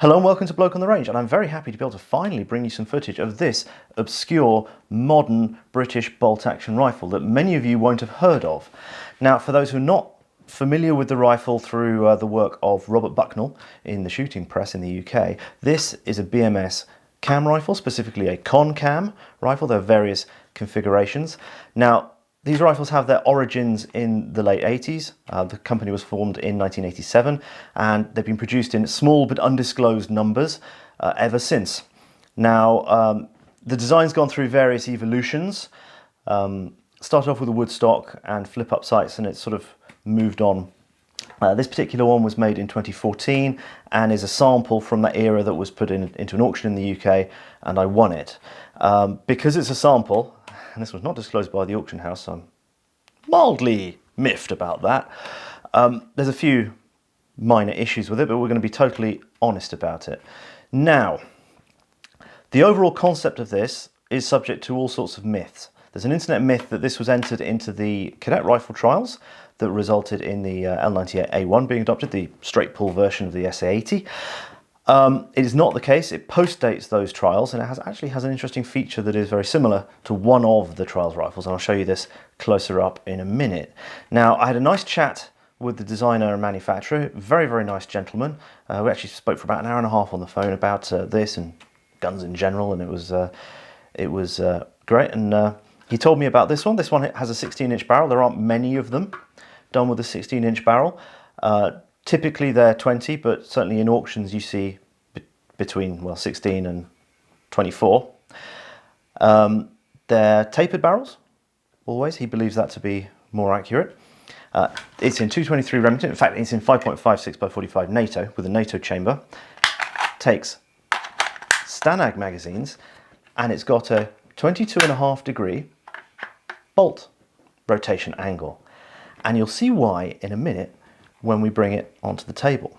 Hello and welcome to Bloke on the Range, and I'm very happy to be able to finally bring you some footage of this obscure, modern British bolt-action rifle that many of you won't have heard of. Now, for those who are not familiar with the rifle through the work of Robert Bucknell in the shooting press in the UK, this is a BMS Cam rifle, specifically a CONCAM rifle. There are various configurations. Now, these rifles have their origins in the late 80s. The company was formed in 1987 and they've been produced in small but undisclosed numbers ever since. Now, the design's gone through various evolutions. Started off with a wood stock and flip-up sights, and it's sort of moved on. This particular one was made in 2014 and is a sample from that era that was put into an auction in the UK, and I won it. Because it's a sample, and this was not disclosed by the auction house, so I'm mildly miffed about that. There's a few minor issues with it, but we're going to be totally honest about it. Now, the overall concept of this is subject to all sorts of myths. There's an internet myth that this was entered into the cadet rifle trials that resulted in the L98A1 being adopted, the straight pull version of the SA80. It is not the case. It postdates those trials, and it actually has an interesting feature that is very similar to one of the trials rifles, and I'll show you this closer up in a minute. Now, I had a nice chat with the designer and manufacturer, very, very nice gentleman. We actually spoke for about an hour and a half on the phone about this and guns in general, and it was great. And he told me about this one. This one has a 16-inch barrel. There aren't many of them done with a 16-inch barrel. Typically they're 20, but certainly in auctions you see between, well, 16 and 24. They're tapered barrels, always. He believes that to be more accurate. It's in 223 Remington. In fact, it's in 5.56 by 45 NATO with a NATO chamber. Takes STANAG magazines, and it's got a 22.5 degree bolt rotation angle. And you'll see why in a minute when we bring it onto the table.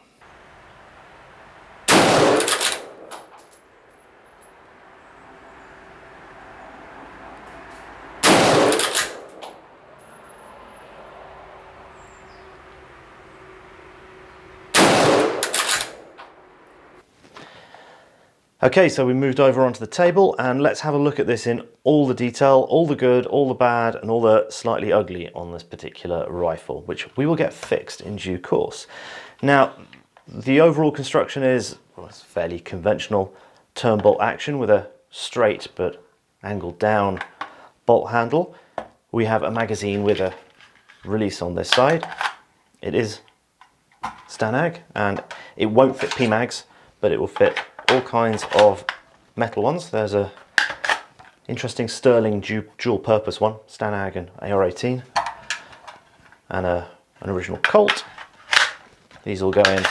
Okay, so we moved over onto the table, and let's have a look at this in all the detail, all the good, all the bad, and all the slightly ugly on this particular rifle, which we will get fixed in due course. Now, the overall construction is, well, it's fairly conventional turnbolt action with a straight but angled down bolt handle. We have a magazine with a release on this side. It is STANAG, and it won't fit PMags, but it will fit all kinds of metal ones. There's a interesting sterling dual purpose one, STANAG and AR15, and an original Colt. These all go in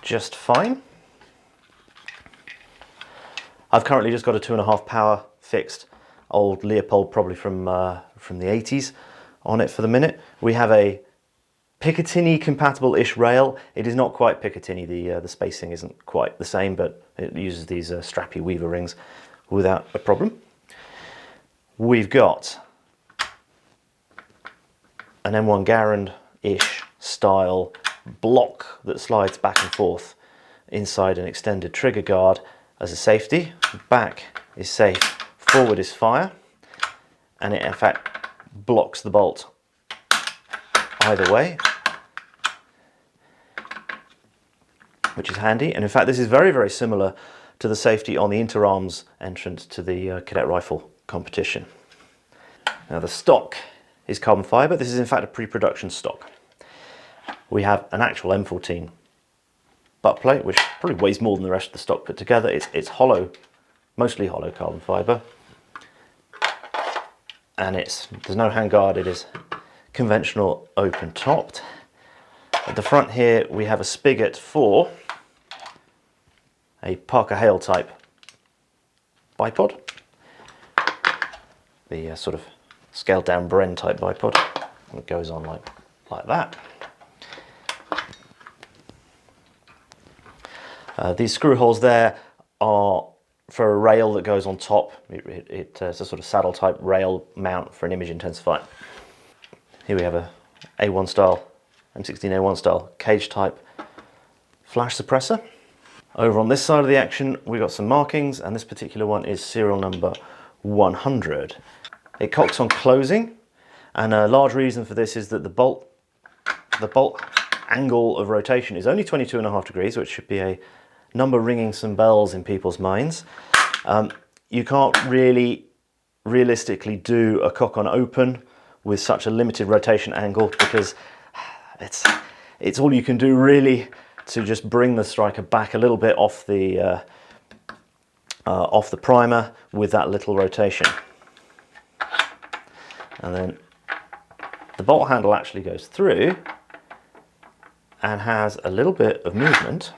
just fine. I've currently just got a 2.5 power fixed old Leopold, probably from the 80s, on it for the minute. We have a Picatinny compatible-ish rail. It is not quite Picatinny, the spacing isn't quite the same, but it uses these strappy weaver rings without a problem. We've got an M1 Garand-ish style block that slides back and forth inside an extended trigger guard as a safety. Back is safe, forward is fire, and it in fact blocks the bolt either way, which is handy. And in fact, this is very, very similar to the safety on the Interarms entrant to the cadet rifle competition. Now, the stock is carbon fibre. This is in fact a pre-production stock. We have an actual M14 butt plate, which probably weighs more than the rest of the stock put together. It's hollow, mostly hollow carbon fibre, and there's no handguard. It is conventional open topped. At the front here we have a spigot for a Parker Hale type bipod, the sort of scaled down Bren type bipod. It goes on like that. These screw holes there are for a rail that goes on top. It's a sort of saddle type rail mount for an image intensifier. Here we have a A1 style, M16A1 style cage type flash suppressor. Over on this side of the action, we've got some markings, and this particular one is serial number 100. It cocks on closing, and a large reason for this is that the bolt angle of rotation is only 22.5 degrees, which should be a number ringing some bells in people's minds. You can't really realistically do a cock on open with such a limited rotation angle, because it's all you can do really to just bring the striker back a little bit off the primer with that little rotation. And then the bolt handle actually goes through and has a little bit of movement.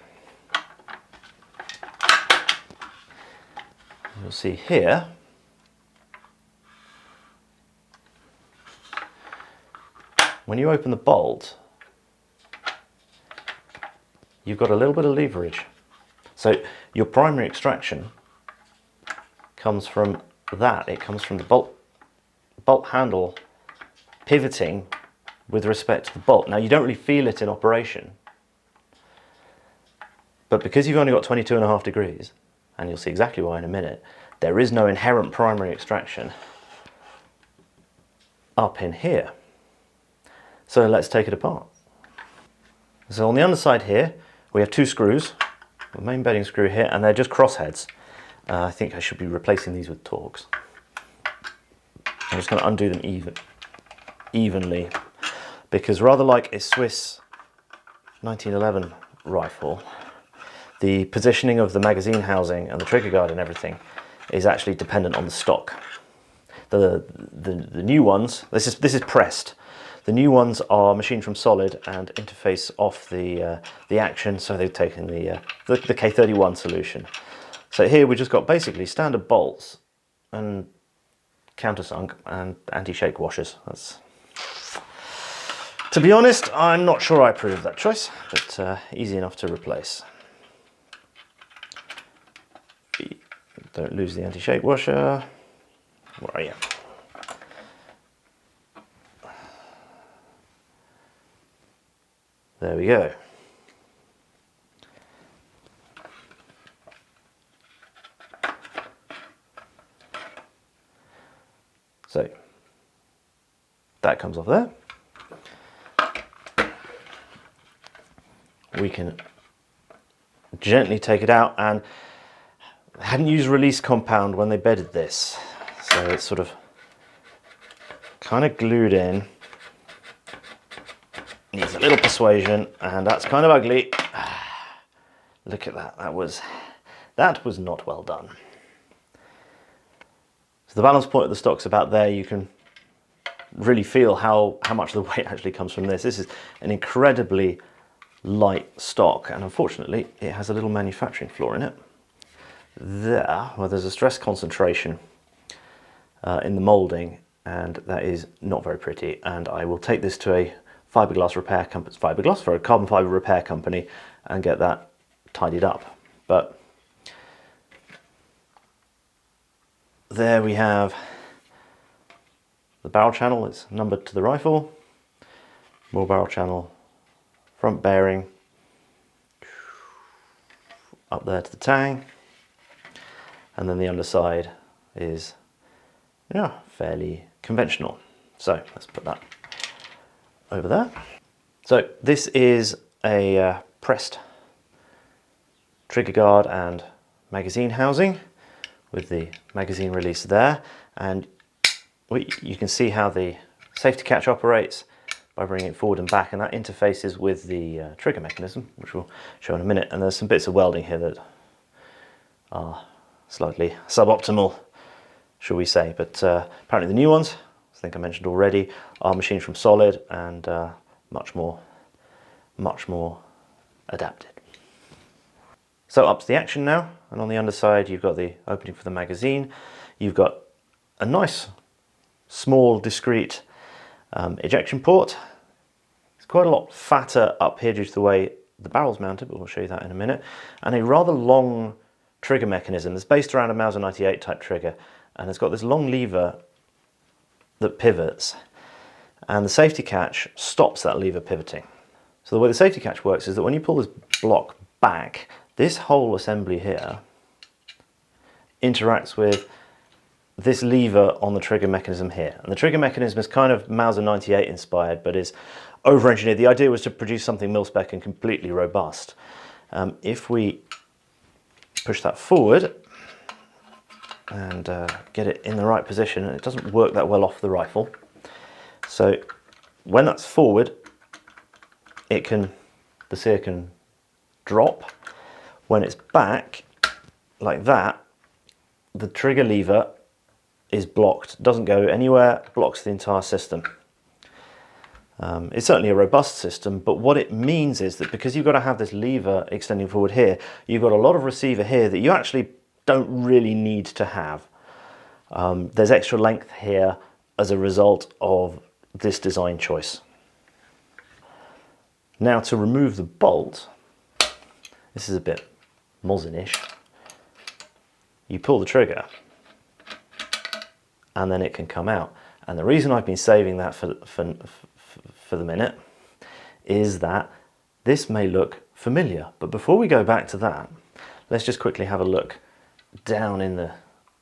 You'll see here. When you open the bolt, you've got a little bit of leverage. So your primary extraction comes from that. It comes from the bolt handle pivoting with respect to the bolt. Now, you don't really feel it in operation, but because you've only got 22.5 degrees, and you'll see exactly why in a minute, there is no inherent primary extraction up in here. So let's take it apart. So on the underside here, we have two screws, the main bedding screw here, and they're just crossheads. I think I should be replacing these with Torx. I'm just going to undo them evenly, because rather like a Swiss 1911 rifle, the positioning of the magazine housing and the trigger guard and everything is actually dependent on the stock. The new ones, this is pressed. The new ones are machined from solid and interface off the action, so they've taken the K31 solution. So here we've just got basically standard bolts and countersunk and anti-shake washers. To be honest, I'm not sure I approve of that choice, but easy enough to replace. Don't lose the anti-shake washer. Where are you? There we go. So that comes off there. We can gently take it out, and I hadn't used release compound when they bedded this, so it's sort of kind of glued in. Needs a little persuasion, and that's kind of ugly. Look at that. That was not well done. So the balance point of the stock's about there. You can really feel how much of the weight actually comes from this. This is an incredibly light stock, and unfortunately it has a little manufacturing flaw in it. There, well, there's a stress concentration in the moulding, and that is not very pretty, and I will take this to a fiberglass repair company, for a carbon fiber repair company, and get that tidied up. But there we have the barrel channel. It's numbered to the rifle. More barrel channel, front bearing, up there to the tang, and then the underside is, yeah, fairly conventional. So let's put that over there. So this is a pressed trigger guard and magazine housing with the magazine release there, and you can see how the safety catch operates by bringing it forward and back, and that interfaces with the trigger mechanism, which we'll show in a minute. And there's some bits of welding here that are slightly suboptimal, shall we say, but apparently the new ones, I think I mentioned already, are machined from solid and much more adapted. So up to the action now, and on the underside you've got the opening for the magazine. You've got a nice small discrete ejection port. It's quite a lot fatter up here due to the way the barrel's mounted, but we'll show you that in a minute. And a rather long trigger mechanism that's based around a Mauser 98 type trigger, and it's got this long lever that pivots, and the safety catch stops that lever pivoting. So the way the safety catch works is that when you pull this block back, this whole assembly here interacts with this lever on the trigger mechanism here. And the trigger mechanism is kind of Mauser 98 inspired, but is over-engineered. The idea was to produce something mil-spec and completely robust. If we push that forward and get it in the right position, and it doesn't work that well off the rifle. So when that's forward, the sear can drop. When it's back, like that, the trigger lever is blocked, doesn't go anywhere, blocks the entire system. It's certainly a robust system, but what it means is that because you've got to have this lever extending forward here, you've got a lot of receiver here that you actually don't really need to have. There's extra length here as a result of this design choice. Now to remove the bolt, this is a bit Mosin-ish. You pull the trigger and then it can come out. And the reason I've been saving that for the minute is that this may look familiar. But before we go back to that, let's just quickly have a look down in the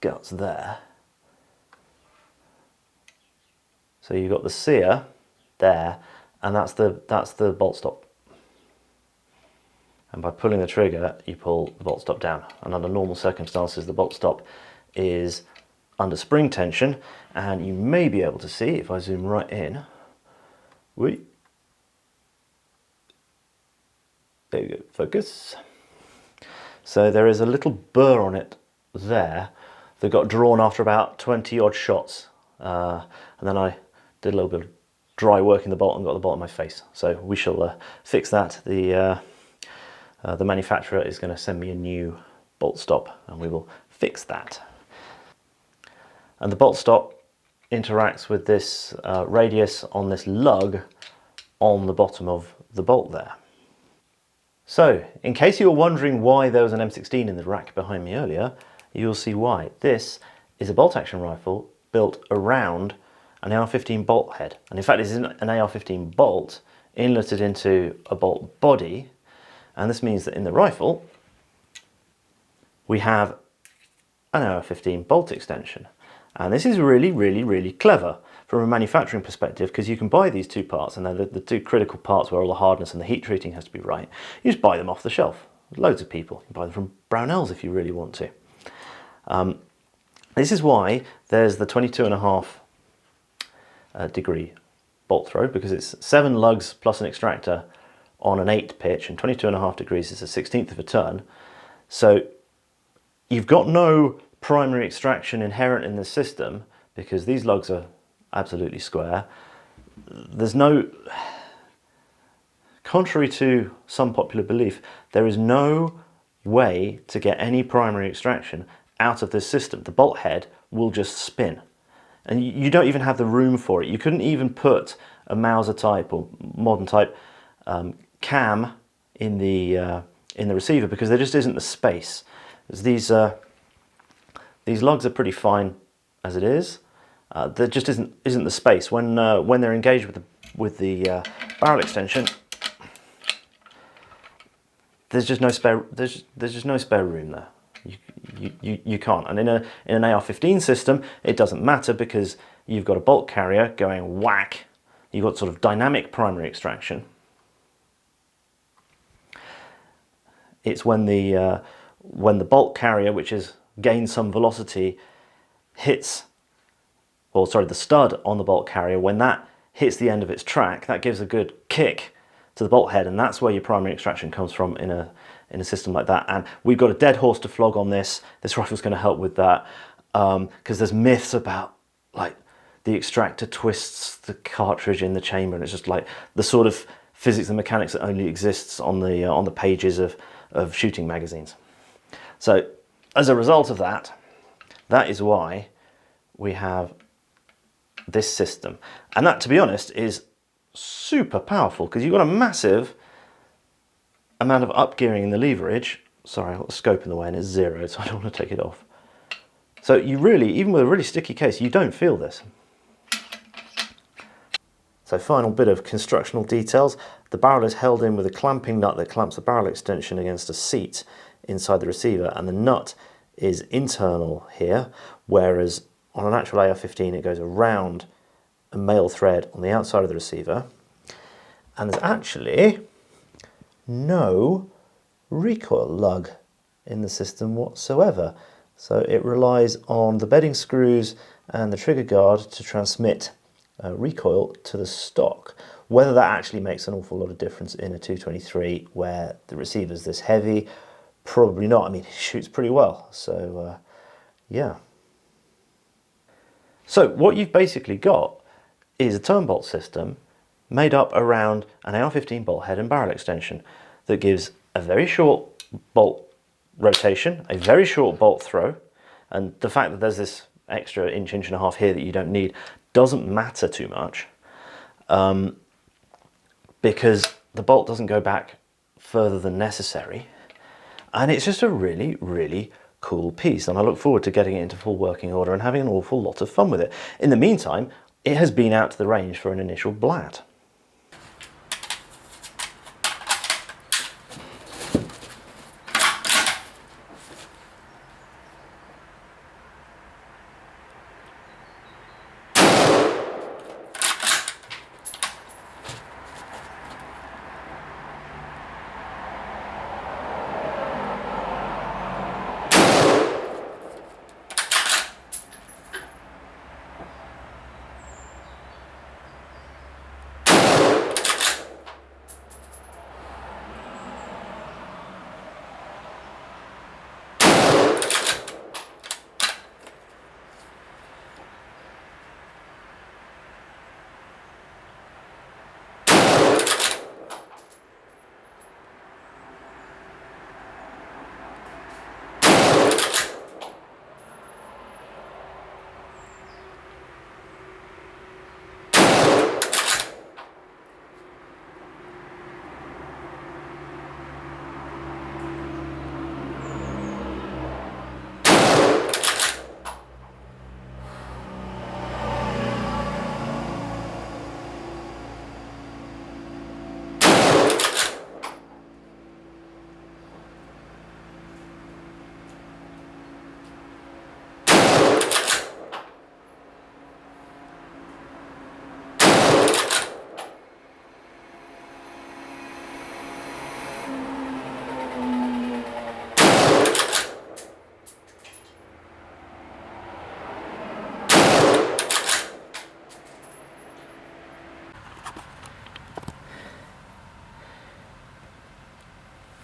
guts there. So you've got the sear there, and that's the bolt stop. And by pulling the trigger, you pull the bolt stop down. And under normal circumstances, the bolt stop is under spring tension, and you may be able to see, if I zoom right in, there you go, focus. So there is a little burr on it there that got drawn after about 20 odd shots. And then I did a little bit of dry work in the bolt and got the bolt on my face. So we shall fix that. The manufacturer is going to send me a new bolt stop and we will fix that. And the bolt stop interacts with this radius on this lug on the bottom of the bolt there. So, in case you were wondering why there was an M16 in the rack behind me earlier, you'll see why. This is a bolt action rifle built around an AR15 bolt head. And in fact, it's an AR15 bolt inletted into a bolt body. And this means that in the rifle, we have an AR15 bolt extension. And this is really, really, really clever from a manufacturing perspective, because you can buy these two parts, and they're the two critical parts where all the hardness and the heat treating has to be right. You just buy them off the shelf. Loads of people. You can buy them from Brownells if you really want to. This is why there's the 22.5 degree bolt throw, because it's 7 lugs plus an extractor on an 8 pitch, and 22.5 degrees is a 1/16 of a turn. So you've got no primary extraction inherent in the system because these lugs are absolutely square. There's no, contrary to some popular belief, there is no way to get any primary extraction out of this system. The bolt head will just spin. And you don't even have the room for it. You couldn't even put a Mauser type or modern type cam in the receiver because there just isn't the space. These lugs are pretty fine as it is. There just isn't the space when they're engaged with the barrel extension. There's just no spare. There's just no spare room there. You can't. And in an AR15 system, it doesn't matter because you've got a bolt carrier going whack. You've got sort of dynamic primary extraction. It's when the bolt carrier, which is gained some velocity, hits, or sorry, the stud on the bolt carrier, when that hits the end of its track, that gives a good kick to the bolt head, and that's where your primary extraction comes from in a system like that. And we've got a dead horse to flog on this. This rifle's going to help with that, because there's myths about like the extractor twists the cartridge in the chamber, and it's just like the sort of physics and mechanics that only exists on the pages of shooting magazines. So as a result of that, that is why we have this system. And that, to be honest, is super powerful because you've got a massive amount of up gearing in the leverage. Sorry, I've got the scope in the way and it's 0, so I don't want to take it off. So you really, even with a really sticky case, you don't feel this. So final bit of constructional details. The barrel is held in with a clamping nut that clamps the barrel extension against a seat inside the receiver, and the nut is internal here, whereas on an actual AR15 it goes around a male thread on the outside of the receiver. And there's actually no recoil lug in the system whatsoever. So it relies on the bedding screws and the trigger guard to transmit recoil to the stock. Whether that actually makes an awful lot of difference in a 223 where the receiver's this heavy, probably not. I mean, it shoots pretty well, so yeah. So what you've basically got is a Turnbolt system made up around an AR15 bolt head and barrel extension that gives a very short bolt rotation, a very short bolt throw, and the fact that there's this extra inch and a half here that you don't need doesn't matter too much, because the bolt doesn't go back further than necessary, and it's just a really, really cool piece, and I look forward to getting it into full working order and having an awful lot of fun with it. In the meantime, it has been out to the range for an initial blat.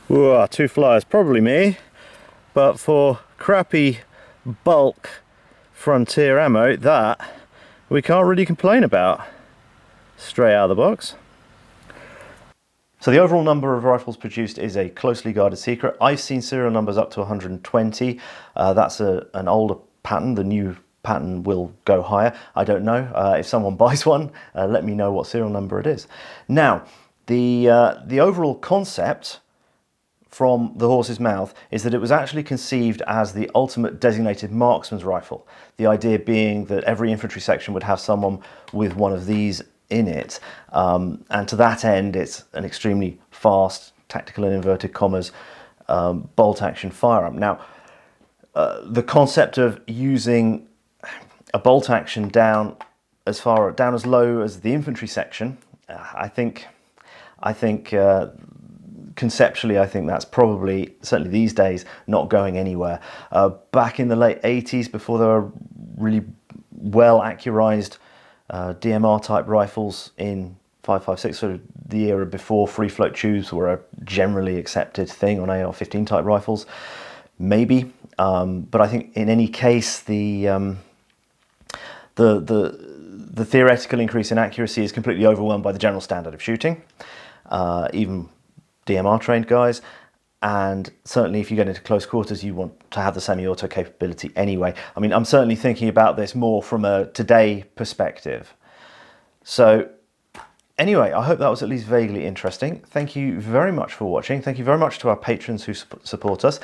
Whoa, two flyers, probably me, but for crappy bulk frontier ammo, that we can't really complain about. Straight out of the box. So the overall number of rifles produced is a closely guarded secret. I've seen serial numbers up to 120. That's an older pattern. The new pattern will go higher. I don't know. If someone buys one, let me know what serial number it is. Now, the overall concept from the horse's mouth is that it was actually conceived as the ultimate designated marksman's rifle. The idea being that every infantry section would have someone with one of these in it, and to that end it's an extremely fast, tactical in inverted commas, bolt action firearm. Now, the concept of using a bolt action down as low as the infantry section, I think conceptually, I think that's probably, certainly these days, not going anywhere. Back in the late 80s, before there were really well accurized DMR type rifles in 5.56, sort of the era before free float tubes were a generally accepted thing on AR-15 type rifles, maybe. But I think in any case, the theoretical increase in accuracy is completely overwhelmed by the general standard of shooting, even DMR trained guys, and certainly if you get into close quarters you want to have the semi-auto capability anyway. I mean, I'm certainly thinking about this more from a today perspective. So anyway, I hope that was at least vaguely interesting. Thank you very much for watching. Thank you very much to our patrons who support us.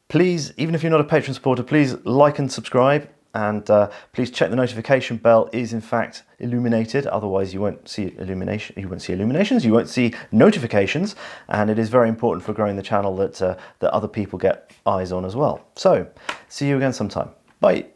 Please, even if you're not a patron supporter, please like and subscribe. and please check the notification bell is in fact illuminated, otherwise you won't see illuminations, you won't see notifications, and it is very important for growing the channel that, that other people get eyes on as well. So, see you again sometime. Bye.